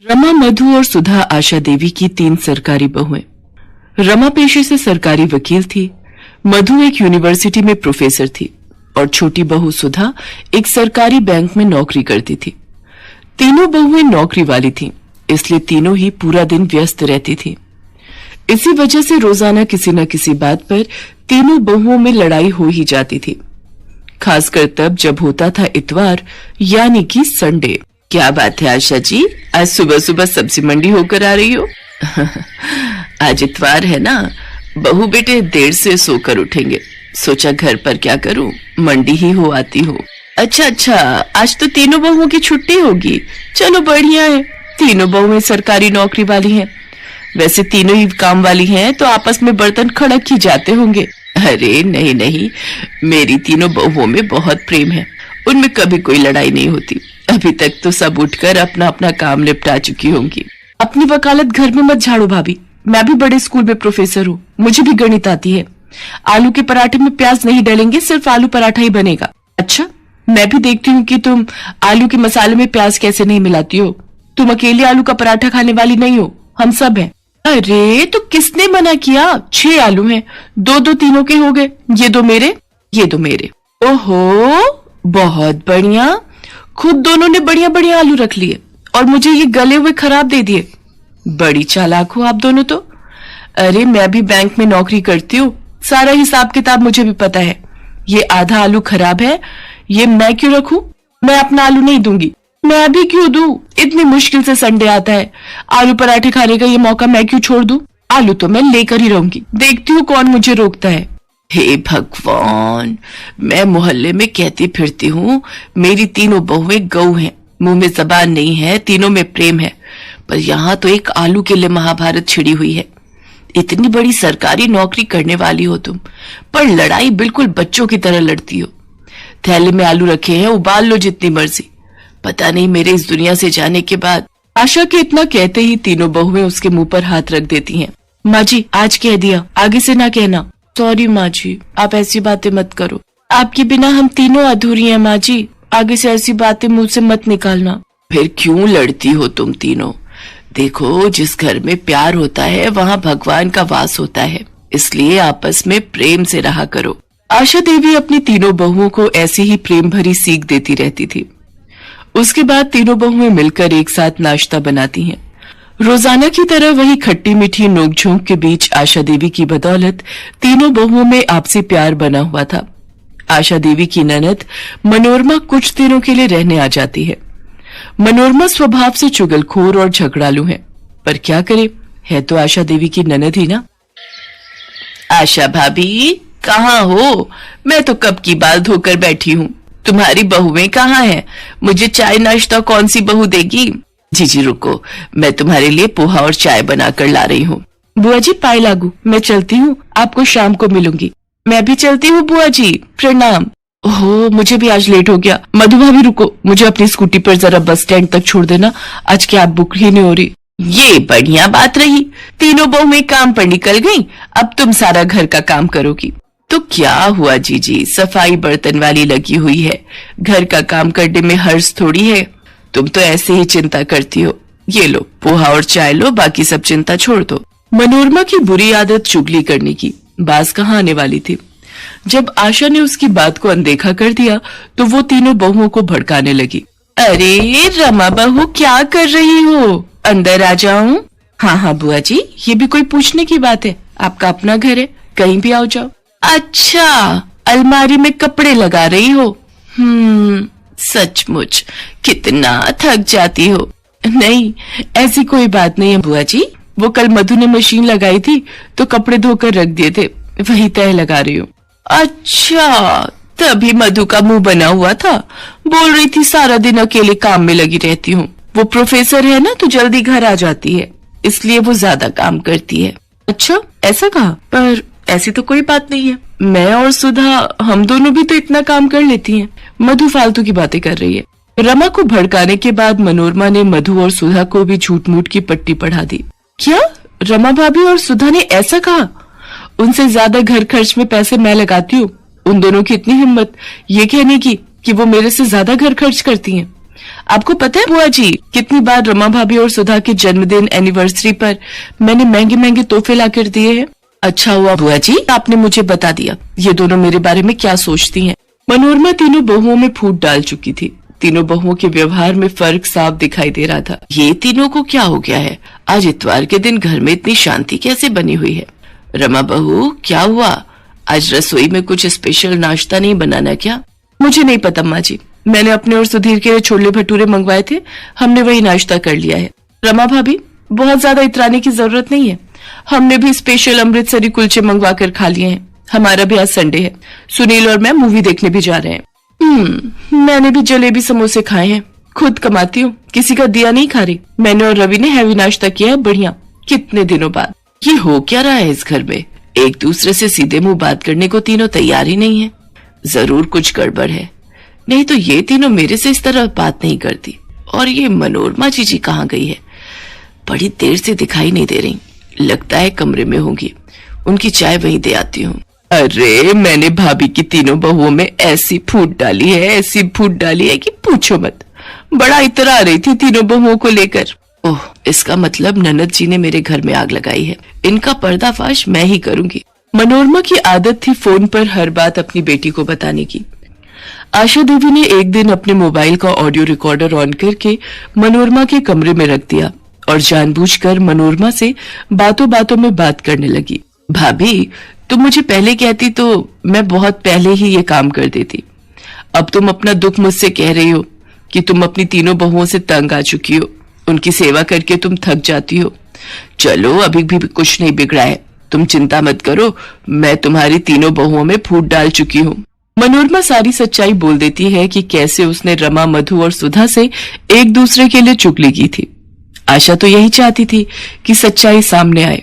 रमा, मधु और सुधा आशा देवी की 3 सरकारी बहुएं। रमा पेशे से सरकारी वकील थी, मधु एक यूनिवर्सिटी में प्रोफेसर थी और छोटी बहू सुधा एक सरकारी बैंक में नौकरी करती थी। तीनों बहुएं नौकरी वाली थीं, इसलिए तीनों ही पूरा दिन व्यस्त रहती थीं। इसी वजह से रोजाना किसी न किसी बात पर तीनों बहुओं में लड़ाई हो ही जाती थी, खासकर तब जब होता था इतवार यानी कि संडे। क्या बात है आशा जी, आज सुबह सुबह सब्जी मंडी होकर आ रही हो? आज इतवार है ना, बहू बेटे देर से सोकर उठेंगे, सोचा घर पर क्या करूं, मंडी ही हो आती हो। अच्छा, आज तो तीनों बहुओं की छुट्टी होगी। चलो बढ़िया है, तीनों बहुएं सरकारी नौकरी वाली हैं। वैसे तीनों ही काम वाली हैं तो आपस में बर्तन खड़क ही जाते होंगे। अरे नहीं, मेरी तीनों बहुओं में बहुत प्रेम है, उनमें कभी कोई लड़ाई नहीं होती। अभी तक तो सब उठकर अपना अपना काम निपटा चुकी होंगी। अपनी वकालत घर में मत झाड़ो भाभी, मैं भी बड़े स्कूल में प्रोफेसर हूँ, मुझे भी गणित आती है। आलू के पराठे में प्याज नहीं डालेंगे, सिर्फ आलू पराठा ही बनेगा। अच्छा, मैं भी देखती हूँ कि तुम आलू के मसाले में प्याज कैसे नहीं मिलाती हो। तुम अकेले आलू का पराठा खाने वाली नहीं हो, हम सब हैं। अरे तो किसने मना किया? 6 आलू हैं, 2 तीनों के हो गए, ये 2 मेरे, ये 2 मेरे। ओहो, बहुत बढ़िया, खुद दोनों ने बढ़िया बढ़िया आलू रख लिए और मुझे ये गले हुए खराब दे दिए। बड़ी चालाक हो आप दोनों तो। अरे मैं भी बैंक में नौकरी करती हूँ, सारा हिसाब किताब मुझे भी पता है। ये आधा आलू खराब है, ये मैं क्यों रखूं? मैं अपना आलू नहीं दूंगी। मैं भी क्यों दूं? इतनी मुश्किल से संडे आता है, आलू पराठे खाने का ये मौका मैं क्यों छोड़ दूं? आलू तो मैं लेकर ही रहूंगी, देखती हूँ कौन मुझे रोकता है। हे भगवान, मैं मोहल्ले में कहती फिरती हूँ मेरी तीनों बहुएं गऊ हैं, मुंह में जबान नहीं है, तीनों में प्रेम है, पर यहाँ तो एक आलू के लिए महाभारत छिड़ी हुई है। इतनी बड़ी सरकारी नौकरी करने वाली हो तुम, पर लड़ाई बिल्कुल बच्चों की तरह लड़ती हो। थैले में आलू रखे हैं, उबाल लो जितनी मर्जी। पता नहीं मेरे इस दुनिया से जाने के बाद। आशा के इतना कहते ही तीनों बहुएं उसके मुंह पर हाथ रख देती हैं। माँ जी, आज कह दिया, आगे से ना कहना। सॉरी माँ जी, आप ऐसी बातें मत करो, आपके बिना हम तीनों अधूरी हैं माँ जी, आगे से ऐसी बातें मुंह से मत निकालना। फिर क्यों लड़ती हो तुम तीनों? देखो, जिस घर में प्यार होता है वहाँ भगवान का वास होता है, इसलिए आपस में प्रेम से रहा करो। आशा देवी अपनी तीनों बहुओं को ऐसी ही प्रेम भरी सीख देती रहती थी। उसके बाद तीनों बहुएं मिलकर एक साथ नाश्ता बनाती हैं। रोजाना की तरह वही खट्टी मीठी नोकझोंक के बीच आशा देवी की बदौलत तीनों बहुओं में आपसी प्यार बना हुआ था। आशा देवी की ननद मनोरमा कुछ दिनों के लिए रहने आ जाती है। मनोरमा स्वभाव से चुगलखोर और झगड़ालू है, पर क्या करे, है तो आशा देवी की ननद ही ना। आशा भाभी कहाँ हो? मैं तो कब की बाल धोकर बैठी हूँ, तुम्हारी बहुएं कहाँ हैं? मुझे चाय नाश्ता कौन सी बहू देगी? जी रुको, मैं तुम्हारे लिए पोहा और चाय बनाकर ला रही हूँ। बुआ जी पाए लागू, मैं चलती हूँ, आपको शाम को मिलूंगी। मैं भी चलती हूँ बुआ जी, प्रणाम। ओहो, मुझे भी आज लेट हो गया। मधु भाभी रुको, मुझे अपनी स्कूटी पर जरा बस स्टैंड तक छोड़ देना, आज कैब बुक ही नहीं हो रही। ये बढ़िया बात रही, तीनों बहुएं काम पर निकल गई, अब तुम सारा घर का काम करोगी। तो क्या हुआ जीजी, सफाई बर्तन वाली लगी हुई है, घर का काम करने में हर्ष थोड़ी है। तुम तो ऐसे ही चिंता करती हो, ये लो पोहा और चाय लो, बाकी सब चिंता छोड़ दो। मनोरमा की बुरी आदत चुगली करने की बाज कहाँ आने वाली थी। जब आशा ने उसकी बात को अनदेखा कर दिया तो वो तीनों बहुओं को भड़काने लगी। अरे रमा बहू, क्या कर रही हो? अंदर आ जाऊं? हाँ बुआ जी, ये भी कोई पूछने की बात है? आपका अपना घर है, कहीं भी आओ जाओ। अच्छा, अलमारी में कपड़े लगा रही हो? सचमुच कितना थक जाती हो। नहीं, ऐसी कोई बात नहीं है बुआ जी, वो कल मधु ने मशीन लगाई थी तो कपड़े धोकर रख दिए थे, वही तह लगा रही हूँ। अच्छा, तभी मधु का मुंह बना हुआ था, बोल रही थी सारा दिन अकेले काम में लगी रहती हूँ। वो प्रोफेसर है ना तो जल्दी घर आ जाती है, इसलिए वो ज्यादा काम करती है। अच्छा, ऐसा कहा? पर ऐसी तो कोई बात नहीं है, मैं और सुधा हम दोनों भी तो इतना काम कर लेती हैं। मधु फालतू की बातें कर रही है। रमा को भड़काने के बाद मनोरमा ने मधु और सुधा को भी झूठ मूठ की पट्टी पढ़ा दी। क्या रमा भाभी और सुधा ने ऐसा कहा? उनसे ज्यादा घर खर्च में पैसे मैं लगाती हूँ, उन दोनों की इतनी हिम्मत ये कहने की कि वो मेरे से ज्यादा घर खर्च करती हैं। आपको पता है बुआ जी, कितनी बार रमा भाभी और सुधा के जन्मदिन एनिवर्सरी पर मैंने महंगे महंगे तोहफे लाकर दिए हैं। अच्छा हुआ बुआ जी आपने मुझे बता दिया, ये दोनों मेरे बारे में क्या सोचती हैं। मनोरमा तीनों बहुओं में फूट डाल चुकी थी। तीनों बहुओं के व्यवहार में फर्क साफ दिखाई दे रहा था। ये तीनों को क्या हो गया है? आज इतवार के दिन घर में इतनी शांति कैसे बनी हुई है? रमा बहू क्या हुआ? आज रसोई में कुछ स्पेशल नाश्ता नहीं बनाना क्या? मुझे नहीं पता माँ जी, मैंने अपने और सुधीर के लिए छोले भटूरे मंगवाए थे, हमने वही नाश्ता कर लिया है। रमा भाभी बहुत ज्यादा इतराने की जरूरत नहीं है, हमने भी स्पेशल अमृतसरी कुलचे मंगवा कर खा लिए हैं। हमारा भी आज संडे है, सुनील और मैं मूवी देखने भी जा रहे हैं। मैंने भी जलेबी समोसे खाए हैं, खुद कमाती हूँ, किसी का दिया नहीं खा रही। मैंने और रवि ने हैवी नाश्ता किया है, बढ़िया। कितने दिनों बाद। ये हो क्या रहा है इस घर में? एक दूसरे से सीधे मुंह बात करने को तीनों तैयार ही नहीं है। जरूर कुछ गड़बड़ है, नहीं तो ये तीनों मेरे से इस तरह बात नहीं करती। और ये मनोरमा जी कहाँ गई है? बड़ी देर से दिखाई नहीं दे रही, लगता है कमरे में होंगी। उनकी चाय वहीं दे आती हूँ। अरे मैंने भाभी की तीनों बहुओं में ऐसी फूट डाली है, ऐसी फूट डाली है कि पूछो मत। बड़ा इतरा रही थी तीनों बहुओं को लेकर। ओह, इसका मतलब ननद जी ने मेरे घर में आग लगाई है। इनका पर्दाफाश मैं ही करूंगी। मनोरमा की आदत थी फोन पर हर बात अपनी बेटी को बताने की। आशा देवी ने एक दिन अपने मोबाइल का ऑडियो रिकॉर्डर ऑन करके मनोरमा के कमरे में रख दिया और जानबूझकर मनोरमा से बातों बातों में बात करने लगी। भाभी तुम मुझे पहले कहती तो मैं बहुत पहले ही ये काम कर देती। अब तुम अपना दुख मुझसे कह रही हो कि तुम अपनी तीनों बहुओं से तंग आ चुकी हो, उनकी सेवा करके तुम थक जाती हो। चलो अभी भी कुछ नहीं बिगड़ा है, तुम चिंता मत करो, मैं तुम्हारी तीनों बहुओं में फूट डाल चुकी हूँ। मनोरमा सारी सच्चाई बोल देती है कि कैसे उसने रमा, मधु और सुधा से एक दूसरे के लिए चुगली की थी। आशा तो यही चाहती थी कि सच्चाई सामने आए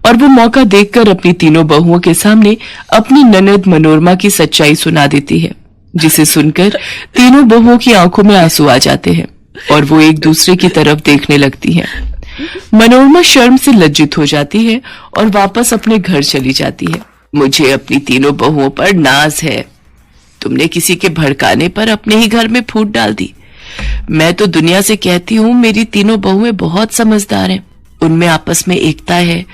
और वो मौका देखकर अपनी तीनों बहुओं के सामने अपनी ननद मनोरमा की सच्चाई सुना देती है, जिसे सुनकर तीनों बहुओं की आंखों में आंसू आ जाते हैं और वो एक दूसरे की तरफ देखने लगती हैं। मनोरमा शर्म से लज्जित हो जाती है और वापस अपने घर चली जाती है। मुझे अपनी तीनों बहुओं पर नाज है। तुमने किसी के भड़काने पर अपने ही घर में फूट डाल दी। मैं तो दुनिया से कहती हूँ मेरी तीनों बहुएं बहुत समझदार हैं, उनमें आपस में एकता है।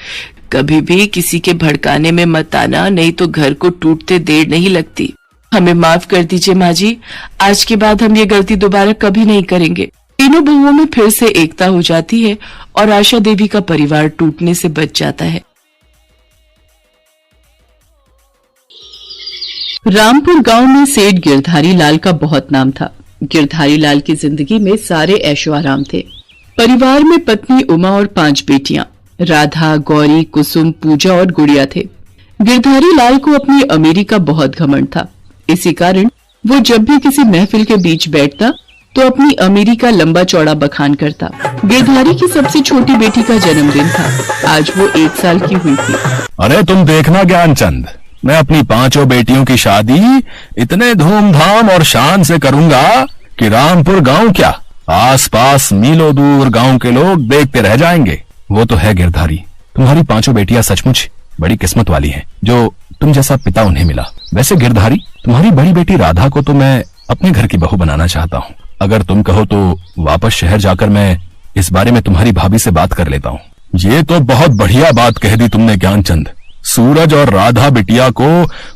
कभी भी किसी के भड़काने में मत आना, नहीं तो घर को टूटते देर नहीं लगती। हमें माफ कर दीजिए माँ जी, आज के बाद हम ये गलती दोबारा कभी नहीं करेंगे। तीनों बहुओं में फिर से एकता हो जाती है और आशा देवी का परिवार टूटने से बच जाता है। रामपुर गांव में सेठ गिरधारी लाल का बहुत नाम था। गिरधारी लाल की जिंदगी में सारे ऐशो आराम थे। परिवार में पत्नी उमा और 5 बेटियां राधा, गौरी, कुसुम, पूजा और गुड़िया थे। गिरधारी लाल को अपनी अमीरी का बहुत घमंड था। इसी कारण वो जब भी किसी महफिल के बीच बैठता तो अपनी अमीरी का लंबा चौड़ा बखान करता। गिरधारी की सबसे छोटी बेटी का जन्मदिन था। आज वो 1 साल की हुई थी। अरे तुम देखना ज्ञानचंद, मैं अपनी 5 बेटियों की शादी इतने धूमधाम और शान से करूंगा कि रामपुर गांव क्या, आसपास मीलों दूर गांव के लोग देखते रह जाएंगे। वो तो है गिरधारी, तुम्हारी 5 बेटियां सचमुच बड़ी किस्मत वाली हैं, जो तुम जैसा पिता उन्हें मिला। वैसे गिरधारी, तुम्हारी बड़ी बेटी राधा को तो मैं अपने घर की बहू बनाना चाहता हूँ। अगर तुम कहो तो वापस शहर जाकर मैं इस बारे में तुम्हारी भाभी से बात कर लेता हूँ। ये तो बहुत बढ़िया बात कह दी तुमने ज्ञानचंद। सूरज और राधा बिटिया को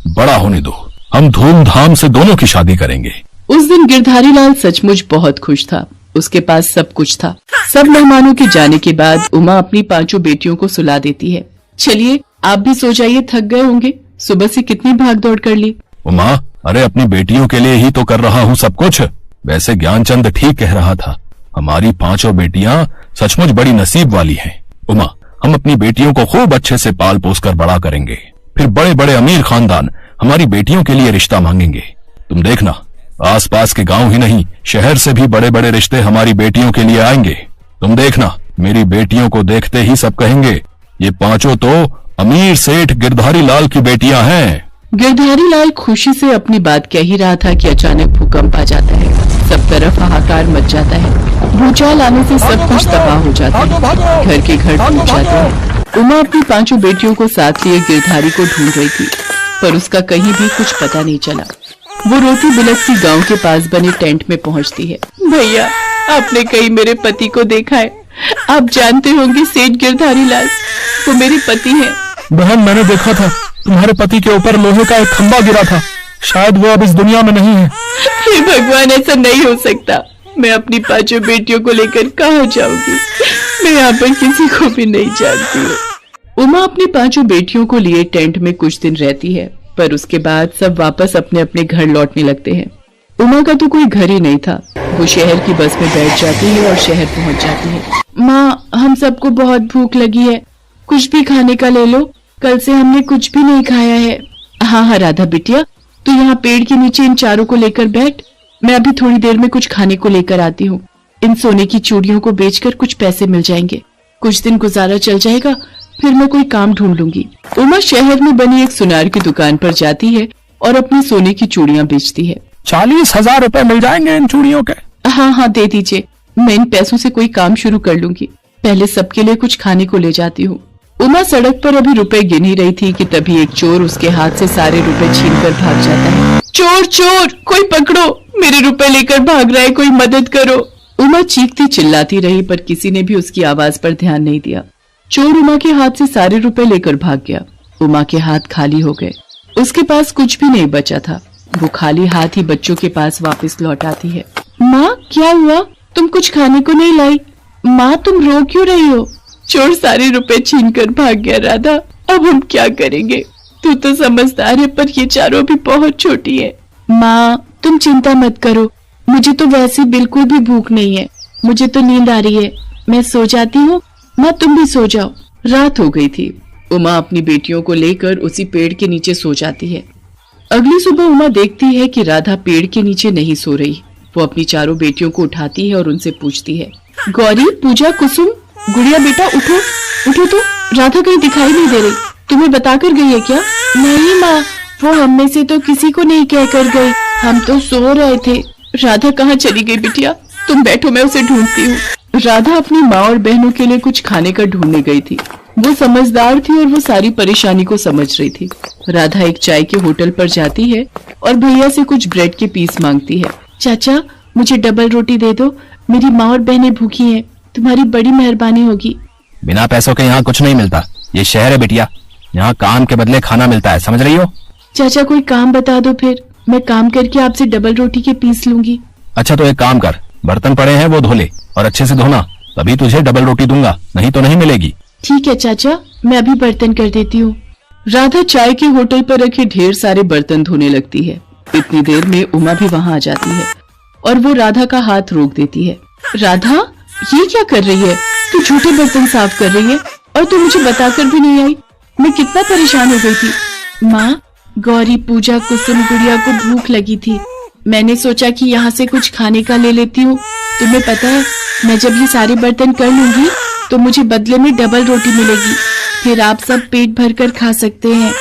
बड़ा होने दो, हम धूमधाम से दोनों की शादी करेंगे। उस दिन गिरधारी लाल सचमुच बहुत खुश था। उसके पास सब कुछ था। सब मेहमानों के जाने के बाद उमा अपनी 5 बेटियों को सुला देती है। चलिए आप भी सो जाइए, थक गए होंगे, सुबह से कितनी भाग दौड़ कर ली। उमा, अरे अपनी बेटियों के लिए ही तो कर रहा हूँ सब कुछ। वैसे ज्ञानचंद ठीक कह रहा था, हमारी 5 बेटियां सचमुच बड़ी नसीब वाली हैं। उमा, हम अपनी बेटियों को खूब अच्छे से पाल पोस कर बड़ा करेंगे, फिर बड़े बड़े अमीर खानदान हमारी बेटियों के लिए रिश्ता मांगेंगे। तुम देखना, आसपास के गांव ही नहीं, शहर से भी बड़े बड़े रिश्ते हमारी बेटियों के लिए आएंगे। तुम देखना, मेरी बेटियों को देखते ही सब कहेंगे ये 5 तो अमीर सेठ गिरधारी लाल की बेटियां हैं। गिरधारी लाल खुशी से अपनी बात कह ही रहा था कि अचानक भूकंप आ जाता है। सब तरफ हाहाकार मच जाता है। भूचाल आने से सब कुछ तबाह हो जाता है। घर के घर टूट जाते हैं। उमा अपनी 5 बेटियों को साथ लिए गिरधारी को ढूंढ रही थी, पर उसका कहीं भी कुछ पता नहीं चला। वो रोती बिलखती गांव के पास बने टेंट में पहुंचती है। भैया, आपने कहीं मेरे पति को देखा है? आप जानते होंगे सेठ गिरधारी लाल, वो मेरे पति हैं। बहन, मैंने देखा था तुम्हारे पति के ऊपर लोहे का एक खंभा गिरा था। शायद वो अब इस दुनिया में नहीं है। हे भगवान, ऐसा नहीं हो सकता। मैं अपनी 5 बेटियों को लेकर कहाँ जाऊंगी? मैं यहाँ पर किसी को भी नहीं जानती हूँ। उमा अपनी 5 बेटियों को लिए टेंट में कुछ दिन रहती है, पर उसके बाद सब वापस अपने अपने घर लौटने लगते हैं। उमा का तो कोई घर ही नहीं था। वो शहर की बस में बैठ जाती है और शहर पहुंच जाती है। माँ, हम सबको बहुत भूख लगी है, कुछ भी खाने का ले लो, कल से हमने कुछ भी नहीं खाया है। हाँ हाँ राधा बिटिया, तू यहाँ पेड़ के नीचे इन चारों को लेकर बैठ, मैं अभी थोड़ी देर में कुछ खाने को लेकर आती हूँ। इन सोने की चूड़ियों को बेचकर कुछ पैसे मिल जाएंगे, कुछ दिन गुजारा चल जाएगा, फिर मैं कोई काम ढूंढ लूंगी। उमा शहर में बनी एक सुनार की दुकान पर जाती है और अपनी सोने की चूड़ियां बेचती है। 40,000 रुपए मिल जाएंगे इन चूड़ियों के। हाँ हाँ दे दीजिए, मैं इन पैसों से कोई काम शुरू कर लूंगी। पहले सबके लिए कुछ खाने को ले जाती हूँ। उमा सड़क पर अभी रुपए गिन ही रही थी कि तभी एक चोर उसके हाथ से सारे रुपए छीनकर भाग जाता है। चोर चोर, कोई पकड़ो, मेरे रुपए लेकर भाग रहा है, कोई मदद करो। उमा चीखती चिल्लाती रही, पर किसी ने भी उसकी आवाज पर ध्यान नहीं दिया। चोर उमा के हाथ से सारे रुपए लेकर भाग गया। उमा के हाथ खाली हो गए, उसके पास कुछ भी नहीं बचा था। वो खाली हाथ ही बच्चों के पास वापस लौट आती है। माँ, क्या हुआ? तुम कुछ खाने को नहीं लाई? माँ, तुम रो क्यों रही हो? चोर सारे रुपए छीनकर भाग गया राधा, अब हम क्या करेंगे? तू तो समझदार है, पर ये चारों भी बहुत छोटी है। माँ, तुम चिंता मत करो, मुझे तो वैसे बिल्कुल भी भूख नहीं है, मुझे तो नींद आ रही है, मैं सो जाती हूँ। माँ, तुम भी सो जाओ। रात हो गई थी। उमा अपनी बेटियों को लेकर उसी पेड़ के नीचे सो जाती है। अगली सुबह उमा देखती है कि राधा पेड़ के नीचे नहीं सो रही। वो अपनी चारों बेटियों को उठाती है और उनसे पूछती है, गौरी, पूजा, कुसुम, गुड़िया बेटा, उठो उठो, तो राधा कहीं दिखाई नहीं दे रही, तुम्हें बताकर गई है क्या? नहीं माँ, वो हम में से तो किसी को नहीं कहकर गई, हम तो सो रहे थे। राधा कहाँ चली गई बिटिया? तुम बैठो, मैं उसे ढूंढती हूँ। राधा अपनी माँ और बहनों के लिए कुछ खाने का ढूंढने गई थी। वो समझदार थी और वो सारी परेशानी को समझ रही थी। राधा एक चाय के होटल पर जाती है और भैया से कुछ ब्रेड के पीस मांगती है। चाचा, मुझे डबल रोटी दे दो, मेरी माँ और बहनें भूखी हैं, तुम्हारी बड़ी मेहरबानी होगी। बिना पैसों के यहाँ कुछ नहीं मिलता, ये शहर है बिटिया, यहाँ काम के बदले खाना मिलता है, समझ रही हो? चाचा, कोई काम बता दो, फिर मैं काम करके आपसे डबल रोटी के पीस लूंगी। अच्छा, तो एक काम कर, बर्तन पड़े हैं वो धो ले, और अच्छे से धोना, तभी तुझे डबल रोटी दूंगा, नहीं तो नहीं मिलेगी। ठीक है चाचा, मैं अभी बर्तन कर देती हूँ। राधा चाय के होटल पर रखे ढेर सारे बर्तन धोने लगती है। इतनी देर में उमा भी वहाँ आ जाती है और वो राधा का हाथ रोक देती है। राधा, ये क्या कर रही है? तू झूठे बर्तन साफ कर रही है और तू मुझे बताकर भी नहीं आई। मैं कितना परेशान हो गई थी। माँ, गौरी, पूजा, कुसुम, गुड़िया को भूख लगी थी, मैंने सोचा कि यहाँ से कुछ खाने का ले लेती हूँ। तुम्हें पता है, मैं जब ये सारे बर्तन कर लूंगी तो मुझे बदले में डबल रोटी मिलेगी, फिर आप सब पेट भर कर खा सकते हैं।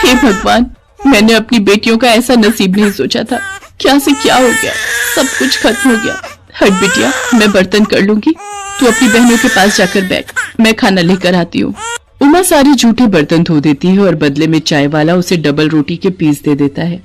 हे भगवान, मैंने अपनी बेटियों का ऐसा नसीब नहीं सोचा था। क्या से क्या हो गया, सब कुछ खत्म हो गया। हट बिटिया, मैं बर्तन कर लूंगी, तू अपनी बहनों के पास जाकर बैठ, मैं खाना लेकर आती हूँ। उमा सारे झूठे बर्तन धो देती है और बदले में चाय वाला उसे डबल रोटी के पीस दे देता है।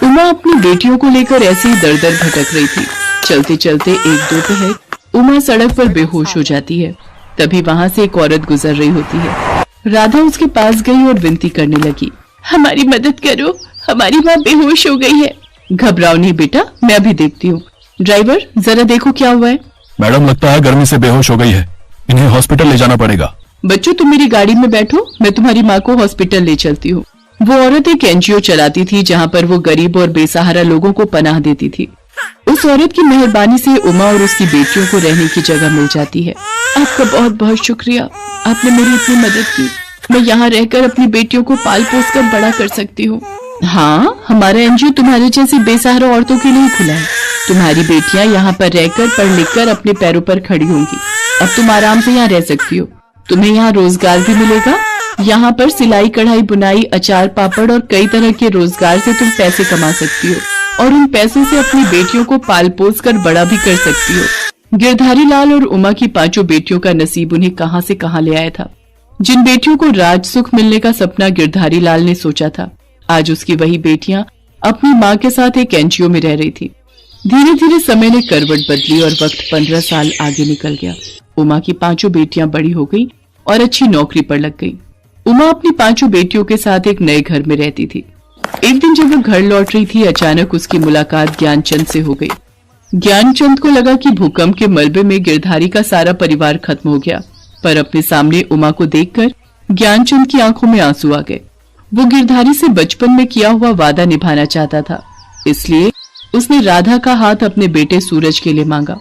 उमा अपनी बेटियों को लेकर ऐसे ही दर दर भटक रही थी। चलते चलते एक दोपहर उमा सड़क पर बेहोश हो जाती है। तभी वहाँ से एक औरत गुजर रही होती है। राधा उसके पास गई और विनती करने लगी, हमारी मदद करो, हमारी माँ बेहोश हो गई है। घबराओ नहीं बेटा, मैं अभी देखती हूँ। ड्राइवर, जरा देखो क्या हुआ है। मैडम, लगता है गर्मी से बेहोश हो गई है, इन्हें हॉस्पिटल ले जाना पड़ेगा। बच्चों, तुम मेरी गाड़ी में बैठो, मैं तुम्हारी माँ को हॉस्पिटल ले चलती हूँ। वो औरत एक एनजीओ चलाती थी जहाँ पर वो गरीब और बेसहारा लोगों को पनाह देती थी। उस औरत की मेहरबानी से उमा और उसकी बेटियों को रहने की जगह मिल जाती है। आपका बहुत बहुत शुक्रिया, आपने मेरी इतनी मदद की। मैं यहाँ रहकर अपनी बेटियों को पाल पोस कर बड़ा कर सकती हूँ। हाँ, हमारा एनजीओ तुम्हारे जैसी बेसहारा औरतों के लिए खुला है। तुम्हारी बेटियाँ यहाँ पर रहकर पढ़ लिख कर अपने पैरों पर खड़ी होंगी। अब तुम आराम से यहाँ रह सकती हो। तुम्हें यहाँ रोजगार भी मिलेगा। यहाँ पर सिलाई, कढ़ाई, बुनाई, अचार, पापड़ और कई तरह के रोजगार से तुम पैसे कमा सकती हो और उन पैसों से अपनी बेटियों को पाल पोस कर बड़ा भी कर सकती हो। गिरधारी लाल और उमा की पांचों बेटियों का नसीब उन्हें कहां से कहां ले आया था। जिन बेटियों को राज सुख मिलने का सपना गिरधारी लाल ने सोचा था, आज उसकी वही बेटियां अपनी माँ के साथ एक एनजीओ में रह रही थी। धीरे धीरे समय ने करवट बदली और वक्त 15 साल आगे निकल गया। उमा की 5 बेटियां बड़ी हो गई और अच्छी नौकरी पर लग गई। उमा अपनी 5 बेटियों के साथ एक नए घर में रहती थी। एक दिन जब वो घर लौट रही थी, अचानक उसकी मुलाकात ज्ञानचंद से हो गई। ज्ञानचंद को लगा कि भूकंप के मलबे में गिरधारी का सारा परिवार खत्म हो गया, पर अपने सामने उमा को देखकर ज्ञानचंद की आंखों में आंसू आ गए। वो गिरधारी से बचपन में किया हुआ वादा निभाना चाहता था, इसलिए उसने राधा का हाथ अपने बेटे सूरज के लिए मांगा।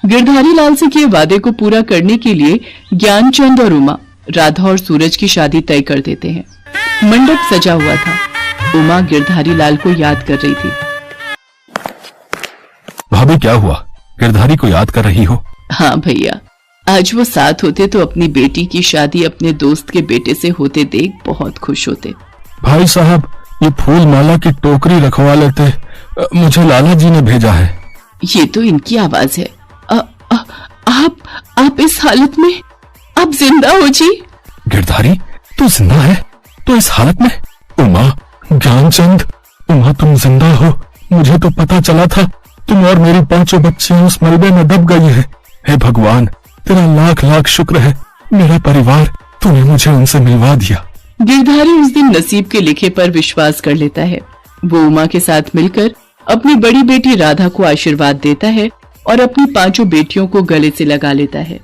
गिरधारी लाल से किए वादे को पूरा करने के लिए ज्ञानचंद और उमा राधा और सूरज की शादी तय कर देते हैं। मंडप सजा हुआ था। उमा गिरधारी लाल को याद कर रही थी। भाभी क्या हुआ, गिरधारी को याद कर रही हो? हाँ भैया, आज वो साथ होते तो अपनी बेटी की शादी अपने दोस्त के बेटे से होते देख बहुत खुश होते। भाई साहब, ये फूल माला की टोकरी रखवा लेते, मुझे लाला जी ने भेजा है। ये तो इनकी आवाज है। आप इस हालत में, आप जिंदा हो जी? गिरधारी, तू जिंदा है? तो इस हालत में? उमा, ज्ञानचंद, उमा तुम जिंदा हो? मुझे तो पता चला था तुम और मेरी 5 बच्चियां उस मलबे में दब गई है। हे भगवान, तेरा लाख लाख शुक्र है, मेरा परिवार, तूने मुझे उनसे मिलवा दिया। गिरधारी उस दिन नसीब के लिखे पर विश्वास कर लेता है। वो उमा के साथ मिलकर अपनी बड़ी बेटी राधा को आशीर्वाद देता है और अपनी 5 बेटियों को गले से लगा लेता है।